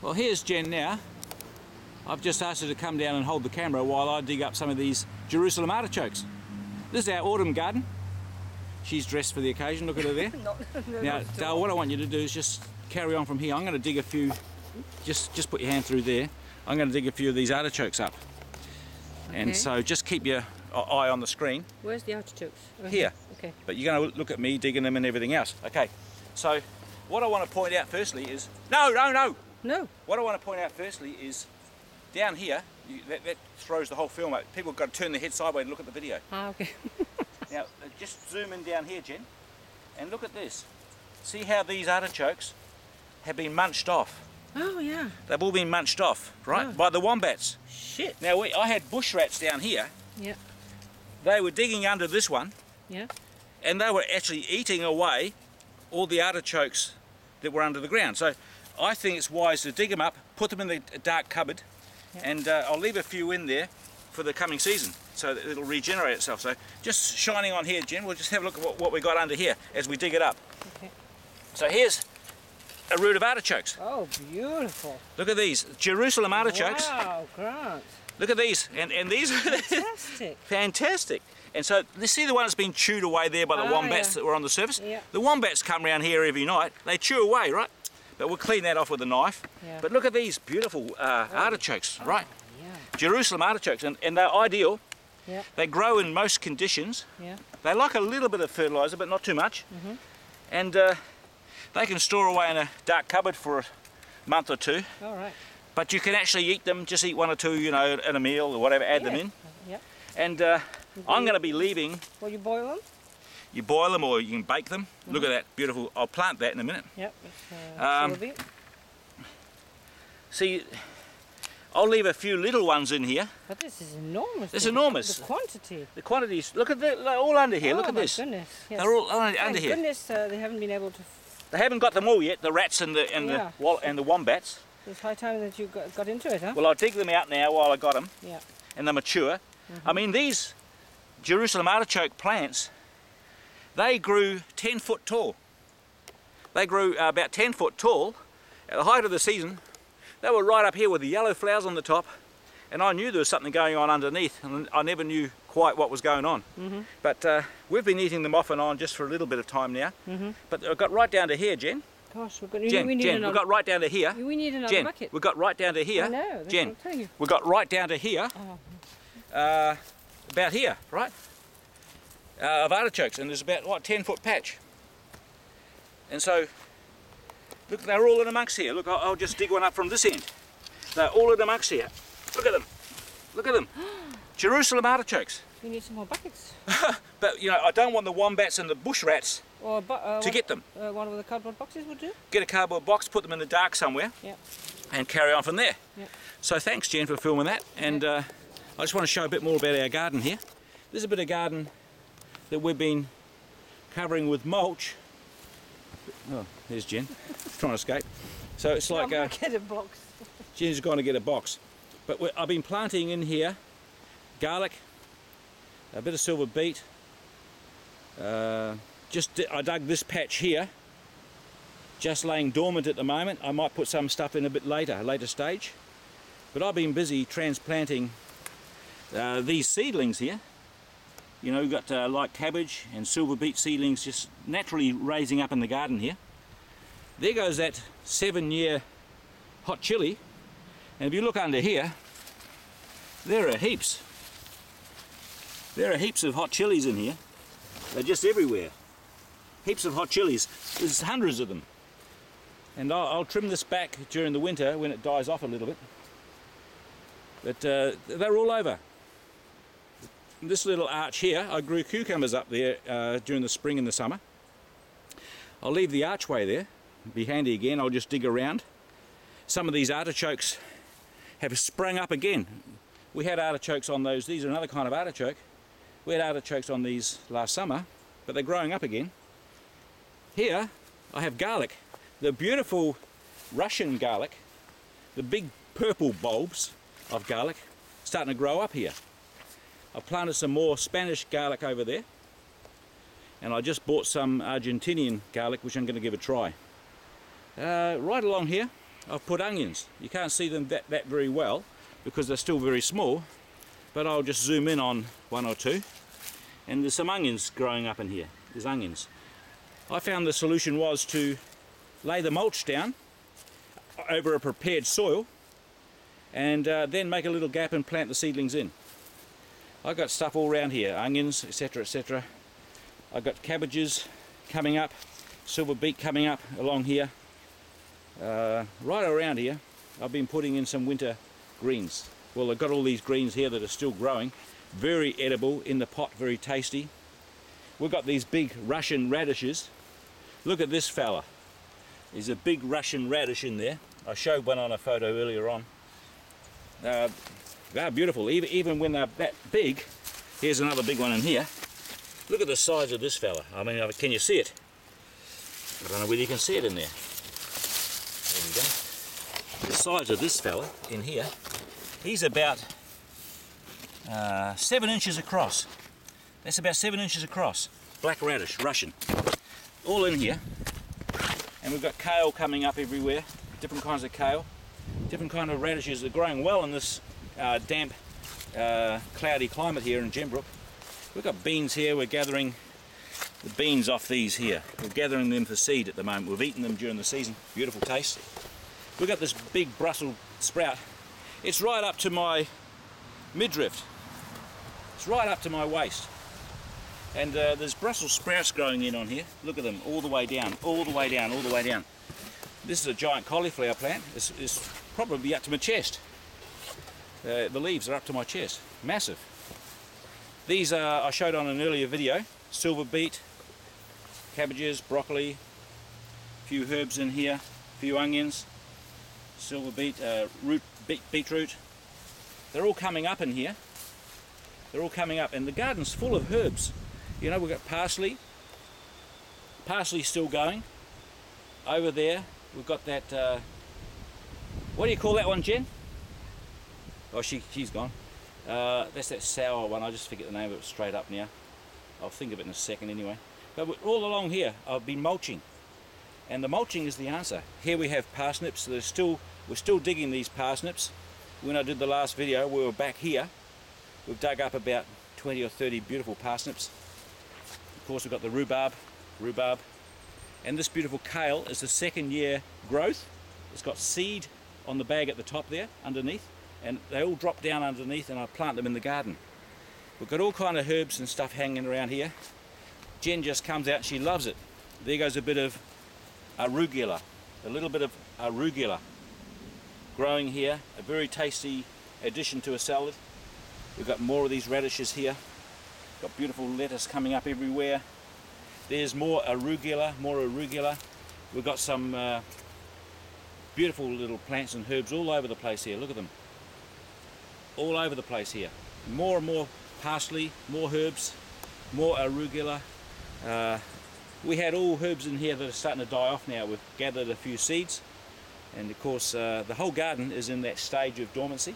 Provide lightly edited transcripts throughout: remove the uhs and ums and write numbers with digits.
Well, here's Jen now. I've just asked her to come down and hold the camera while I dig up some of these Jerusalem artichokes. This is our autumn garden. She's dressed for the occasion, look at her there. Now, Dale, what I want you to do is just carry on from here. I'm going to dig a few, just put your hand through there. I'm going to dig a few of these artichokes up. Okay. And so just keep your eye on the screen. Where's the artichokes? Here. Okay. But you're going to look at me digging them and everything else. Okay, so what I want to point out firstly is... No! What I want to point out firstly is down here, that throws the whole film out. People have got to turn their head sideways and look at the video. Ah, okay. Now, just zoom in down here, Jen, and look at this. See how these artichokes have been munched off? Oh, yeah. They've all been munched off, right, by the wombats. Shit. Now, I had bush rats down here. Yeah. They were digging under this one. Yeah. And they were actually eating away all the artichokes that were under the ground. So I think it's wise to dig them up, put them in the dark cupboard, and I'll leave a few in there for the coming season so that it'll regenerate itself. So just shining on here, Jen, we'll just have a look at what we got under here as we dig it up. Okay. So here's a root of artichokes. Oh, beautiful. Look at these, Jerusalem artichokes. Wow, Grant. Look at these, and these are fantastic. Fantastic. And so, you see the one that's been chewed away there by the wombats that were on the surface? Yeah. The wombats come around here every night, they chew away, right? But we'll clean that off with a knife. Yeah. But look at these beautiful artichokes, right? Yeah. Jerusalem artichokes, and they're ideal. Yeah. They grow in most conditions. Yeah. They like a little bit of fertiliser, but not too much. Mm-hmm. And they can store away in a dark cupboard for a month or two. All right. But you can actually eat them, just eat one or two, you know, in a meal or whatever, add them in. Yeah. And I'm going to be leaving... Will you boil them? You boil them or you can bake them. Look at that, beautiful. I'll plant that in a minute. Yep. See, I'll leave a few little ones in here. But this is enormous. It's enormous. The quantity. The quantities. Look at that, they're all under here. Oh, look at this. Goodness. Yes. They're all under Thank here. Goodness, they haven't been able to. They haven't got them all yet. The rats and the wombats. It's high time that you got into it, huh? Well, I'll dig them out now while I got them. Yeah. And they're mature. I mean, these Jerusalem artichoke plants, they grew 10 foot tall. They grew about 10 foot tall. At the height of the season, they were right up here with the yellow flowers on the top, and I knew there was something going on underneath, and I never knew quite what was going on. But we've been eating them off and on just for a little bit of time now. But I've got right down to here, Jen. Gosh, we've got right down to here. We need another Jen, bucket. we've got right down to here. I know, Jen, we've got right down to here. About here, right? Of artichokes, and there's about, what, 10 foot patch. And so, look, they're all in amongst here. Look, I'll just dig one up from this end. They're all in amongst here. Look at them. Look at them. Jerusalem artichokes. We need some more buckets. But, you know, I don't want the wombats and the bush rats to get them. One of the cardboard boxes would do? Get a cardboard box, put them in the dark somewhere, and carry on from there. Yep. So thanks, Jen, for filming that. And I just want to show a bit more about our garden here. There's a bit of garden that we've been covering with mulch. Oh, there's Jen, trying to escape. So it's like get a box. Jen's going to get a box. But I've been planting in here garlic, a bit of silver beet. I dug this patch here, just laying dormant at the moment. I might put some stuff in a bit later, a later stage. But I've been busy transplanting these seedlings here. You know, we've got like cabbage and silver beet seedlings just naturally raising up in the garden here. There goes that 7-year hot chilli. And if you look under here, there are heaps. There are heaps of hot chilies in here. They're just everywhere. Heaps of hot chilies. There's hundreds of them. And I'll trim this back during the winter when it dies off a little bit. But they're all over. This little arch here, I grew cucumbers up there during the spring and the summer. I'll leave the archway there. Be handy again. I'll just dig around. Some of these artichokes have sprung up again. We had artichokes on those. These are another kind of artichoke. We had artichokes on these last summer, but they're growing up again. Here I have garlic. The beautiful Russian garlic, the big purple bulbs of garlic, starting to grow up here. I've planted some more Spanish garlic over there, and I just bought some Argentinian garlic, which I'm going to give a try. Right along here, I've put onions. You can't see them that very well because they're still very small, but I'll just zoom in on one or two. And there's some onions growing up in here. There's onions. I found the solution was to lay the mulch down over a prepared soil and then make a little gap and plant the seedlings in. I've got stuff all around here, onions, etc, etc. I've got cabbages coming up, silver beet coming up along here. Right around here I've been putting in some winter greens. Well, I've got all these greens here that are still growing, very edible in the pot, very tasty. We've got these big Russian radishes. Look at this fella. There's a big Russian radish in there. I showed one on a photo earlier on. They're beautiful, even when they're that big. Here's another big one in here. Look at the size of this fella. I mean, can you see it? I don't know whether you can see it in there. There we go. The size of this fella in here, he's about 7 inches across. That's about 7 inches across. Black radish, Russian. All in here. And we've got kale coming up everywhere. Different kinds of kale. Different kind of radishes. They're growing well in this damp, cloudy climate here in Gembrook. We've got beans here. We're gathering the beans off these here. We're gathering them for seed at the moment. We've eaten them during the season. Beautiful taste. We've got this big Brussels sprout. It's right up to my midriff. It's right up to my waist. And there's Brussels sprouts growing in on here. Look at them, all the way down, all the way down, all the way down. This is a giant cauliflower plant. It's probably up to my chest. The leaves are up to my chest. Massive. These are, I showed on an earlier video, silver beet, cabbages, broccoli, a few herbs in here, a few onions, silver beet, beetroot. They're all coming up in here. They're all coming up, and the garden's full of herbs. You know, we've got parsley. Parsley's still going. Over there, we've got that, what do you call that one, Jen? Oh, she's gone. That's that sour one. I just forget the name of it straight up now. I'll think of it in a second anyway. But all along here, I've been mulching. And the mulching is the answer. Here we have parsnips. We're still digging these parsnips. When I did the last video, we were back here. We've dug up about 20 or 30 beautiful parsnips. Of course, we've got the rhubarb. And this beautiful kale is the 2nd year growth. It's got seed on the bag at the top there, underneath. And they all drop down underneath and I plant them in the garden. We've got all kind of herbs and stuff hanging around here. Jen just comes out, she loves it. There goes a bit of arugula, a little bit of arugula growing here, a very tasty addition to a salad. We've got more of these radishes here. Got beautiful lettuce coming up everywhere. There's more arugula, more arugula. We've got some beautiful little plants and herbs all over the place here. Look at them. All over the place here. More and more parsley, more herbs, more arugula. We had all herbs in here that are starting to die off now. We've gathered a few seeds, and of course the whole garden is in that stage of dormancy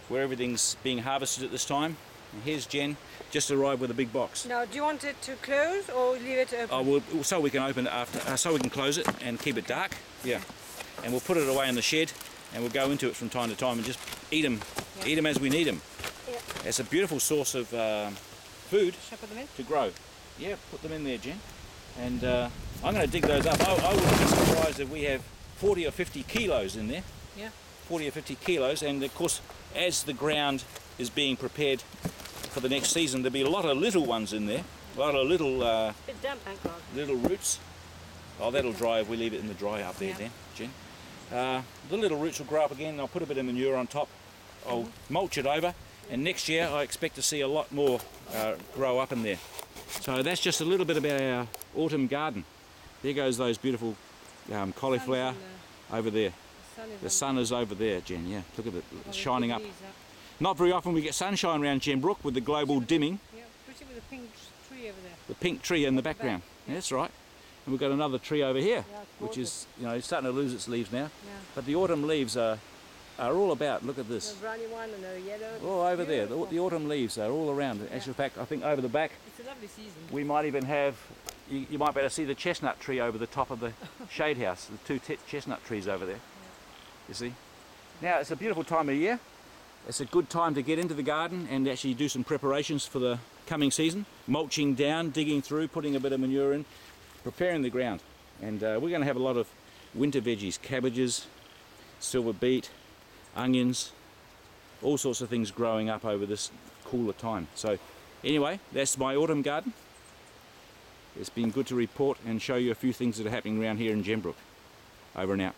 where everything's being harvested at this time. And here's Jen, just arrived with a big box. Now, do you want it to close or leave it open? Oh, well, so we can open it after, so we can close it and keep it dark. Yeah, and we'll put it away in the shed, and we'll go into it from time to time and just eat them, eat them as we need them. Yeah. It's a beautiful source of food Shall I put them in? to grow. Yeah, put them in there, Jen. And I'm going to dig those up. I wouldn't be surprised if we have 40 or 50 kilos in there. Yeah. 40 or 50 kilos, and of course, as the ground is being prepared for the next season, there'll be a lot of little ones in there, a lot of little A bit damp, thank God. little roots. Oh, that'll dry if we leave it in the dry up there, Yeah. then, Jen. The little roots will grow up again. I'll put a bit of manure on top. I'll mulch it over, and next year I expect to see a lot more grow up in there. So that's just a little bit about our autumn garden. There goes those beautiful cauliflower over there. The sun is over there, Jen. Yeah, look at it, it's shining up. Not very often we get sunshine around Gembrook with the global dimming. Yeah, pretty with the pink tree over there. The pink tree in the background. Yeah, that's right. And we've got another tree over here, Yeah, it's which gorgeous. is, you know, starting to lose its leaves now. Yeah. But the autumn leaves are all about. Look at this. The browny one and the yellow. All over there. Beautiful. The autumn leaves are all around. In actual fact, I think over the back It's a lovely season. we might even have. You might be able to see the chestnut tree over the top of the shade house. The two chestnut trees over there. you see. Now it's a beautiful time of year. It's a good time to get into the garden and actually do some preparations for the coming season. Mulching down, digging through, putting a bit of manure in, preparing the ground. And we're going to have a lot of winter veggies, cabbages, silver beet, onions, all sorts of things growing up over this cooler time. So anyway, that's my autumn garden. It's been good to report and show you a few things that are happening around here in Gembrook. Over and out.